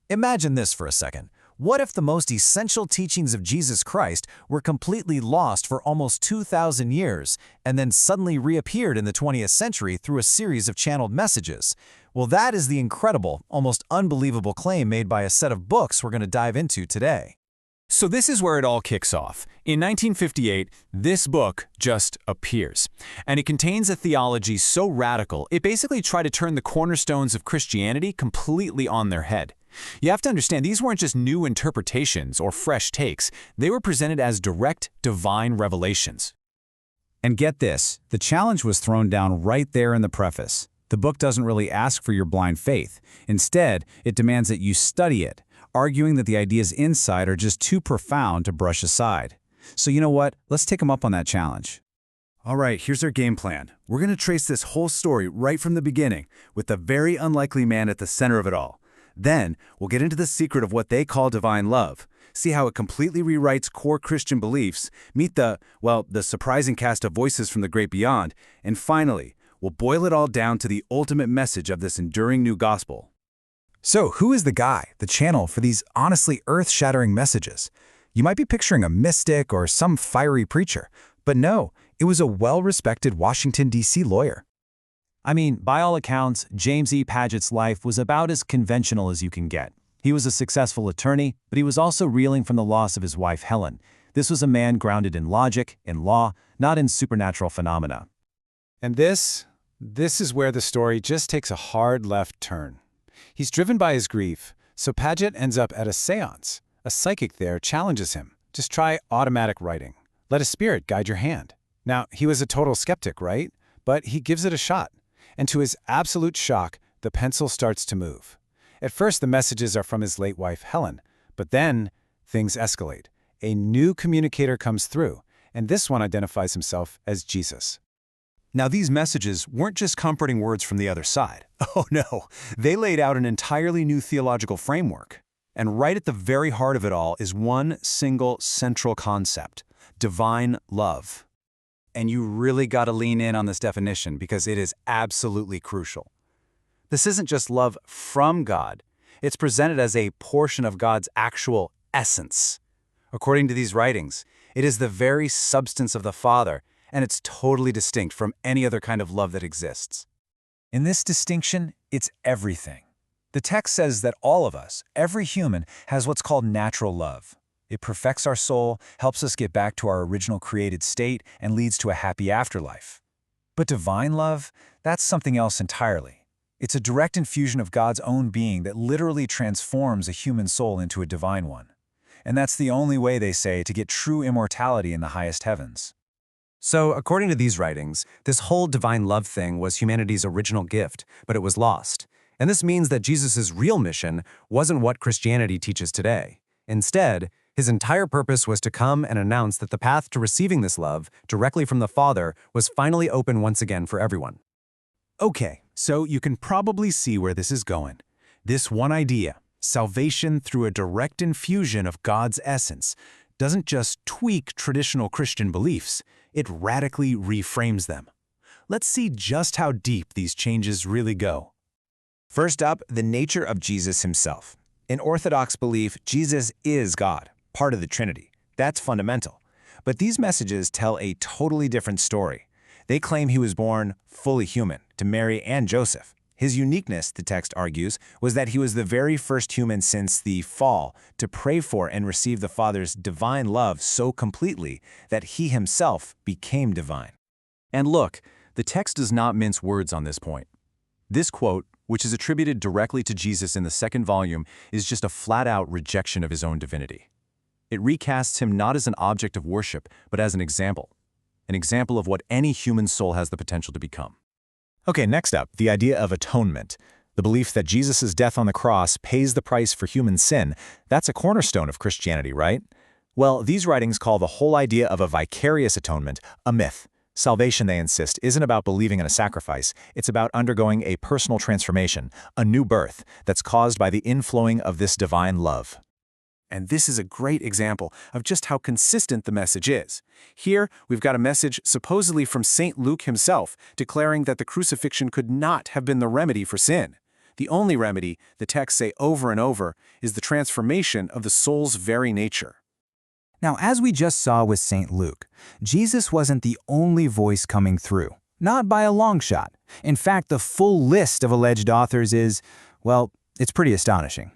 Imagine this for a second. What if the most essential teachings of Jesus Christ were completely lost for almost 2,000 years and then suddenly reappeared in the 20th century through a series of channeled messages? Well, that is the incredible, almost unbelievable claim made by a set of books we're going to dive into today. So this is where it all kicks off. In 1958, this book just appears. And it contains a theology so radical, it basically tried to turn the cornerstones of Christianity completely on their head. You have to understand, these weren't just new interpretations or fresh takes. They were presented as direct, divine revelations. And get this, the challenge was thrown down right there in the preface. The book doesn't really ask for your blind faith. Instead, it demands that you study it, arguing that the ideas inside are just too profound to brush aside. So you know what? Let's take them up on that challenge. All right, here's our game plan. We're going to trace this whole story right from the beginning, with the very unlikely man at the center of it all. Then, we'll get into the secret of what they call divine love, see how it completely rewrites core Christian beliefs, meet the surprising cast of voices from the great beyond, and finally, we'll boil it all down to the ultimate message of this enduring new gospel. So, who is the guy, the channel, for these honestly earth-shattering messages? You might be picturing a mystic or some fiery preacher, but no, it was a well-respected Washington, D.C. lawyer. I mean, by all accounts, James E. Paget's life was about as conventional as you can get. He was a successful attorney, but he was also reeling from the loss of his wife, Helen. This was a man grounded in logic, in law, not in supernatural phenomena. And this is where the story just takes a hard left turn. He's driven by his grief, so Paget ends up at a seance. A psychic there challenges him. Just try automatic writing. Let a spirit guide your hand. Now, he was a total skeptic, right? But he gives it a shot. And to his absolute shock, the pencil starts to move. At first, the messages are from his late wife, Helen. But then, things escalate. A new communicator comes through, and this one identifies himself as Jesus. Now, these messages weren't just comforting words from the other side. Oh no, they laid out an entirely new theological framework. And right at the very heart of it all is one single central concept: divine love. And you really got to lean in on this definition because it is absolutely crucial. This isn't just love from God. It's presented as a portion of God's actual essence. According to these writings, it is the very substance of the Father, and it's totally distinct from any other kind of love that exists. In this distinction, it's everything. The text says that all of us, every human, has what's called natural love. It perfects our soul, helps us get back to our original created state, and leads to a happy afterlife. But divine love, that's something else entirely. It's a direct infusion of God's own being that literally transforms a human soul into a divine one. And that's the only way, they say, to get true immortality in the highest heavens. So, according to these writings, this whole divine love thing was humanity's original gift, but it was lost. And this means that Jesus' real mission wasn't what Christianity teaches today. Instead, his entire purpose was to come and announce that the path to receiving this love directly from the Father was finally open once again for everyone. Okay, so you can probably see where this is going. This one idea, salvation through a direct infusion of God's essence, doesn't just tweak traditional Christian beliefs, it radically reframes them. Let's see just how deep these changes really go. First up, the nature of Jesus himself. In Orthodox belief, Jesus is God, part of the Trinity. That's fundamental. But these messages tell a totally different story. They claim he was born fully human to Mary and Joseph. His uniqueness, the text argues, was that he was the very first human since the fall to pray for and receive the Father's divine love so completely that he himself became divine. And look, the text does not mince words on this point. This quote, which is attributed directly to Jesus in the second volume, is just a flat-out rejection of his own divinity. It recasts him not as an object of worship, but as an example of what any human soul has the potential to become. Okay, next up, the idea of atonement. The belief that Jesus' death on the cross pays the price for human sin. That's a cornerstone of Christianity, right? Well, these writings call the whole idea of a vicarious atonement a myth. Salvation, they insist, isn't about believing in a sacrifice. It's about undergoing a personal transformation, a new birth, that's caused by the inflowing of this divine love. And this is a great example of just how consistent the message is. Here, we've got a message supposedly from St. Luke himself, declaring that the crucifixion could not have been the remedy for sin. The only remedy, the texts say over and over, is the transformation of the soul's very nature. Now, as we just saw with St. Luke, Jesus wasn't the only voice coming through. Not by a long shot. In fact, the full list of alleged authors is, well, it's pretty astonishing.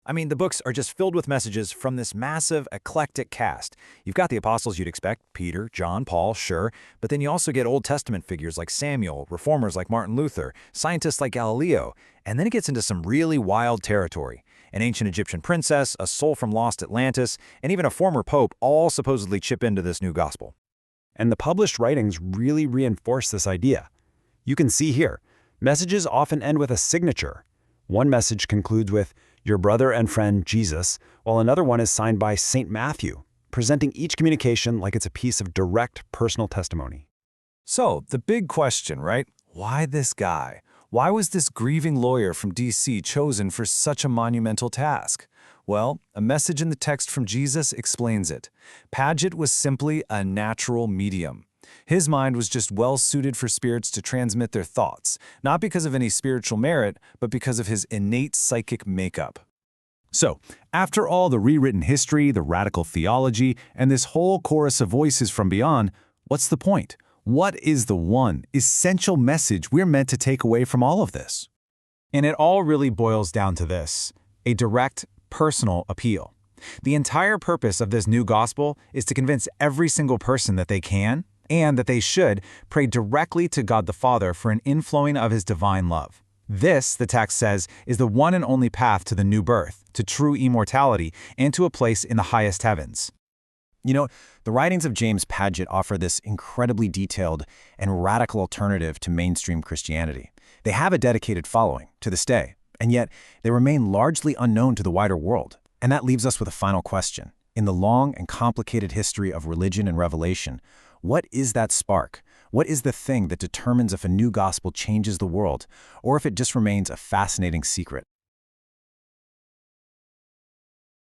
I mean, the books are just filled with messages from this massive, eclectic cast. You've got the apostles you'd expect, Peter, John, Paul, sure, but then you also get Old Testament figures like Samuel, reformers like Martin Luther, scientists like Galileo, and then it gets into some really wild territory. An ancient Egyptian princess, a soul from lost Atlantis, and even a former pope all supposedly chip into this new gospel. And the published writings really reinforce this idea. You can see here, messages often end with a signature. One message concludes with, "Your brother and friend Jesus," while another one is signed by St. Matthew, presenting each communication like it's a piece of direct personal testimony. So, the big question, right? Why this guy? Why was this grieving lawyer from D.C. chosen for such a monumental task? Well, a message in the text from Jesus explains it. Paget was simply a natural medium. His mind was just well-suited for spirits to transmit their thoughts, not because of any spiritual merit, but because of his innate psychic makeup. So, after all the rewritten history, the radical theology, and this whole chorus of voices from beyond, what's the point? What is the one essential message we're meant to take away from all of this? And it all really boils down to this: a direct, personal appeal. The entire purpose of this new gospel is to convince every single person that they can, and that they should, pray directly to God the Father for an inflowing of His divine love. This, the text says, is the one and only path to the new birth, to true immortality, and to a place in the highest heavens. You know, the writings of James Paget offer this incredibly detailed and radical alternative to mainstream Christianity. They have a dedicated following, to this day, and yet they remain largely unknown to the wider world. And that leaves us with a final question. In the long and complicated history of religion and revelation, what is that spark? What is the thing that determines if a new gospel changes the world, or if it just remains a fascinating secret?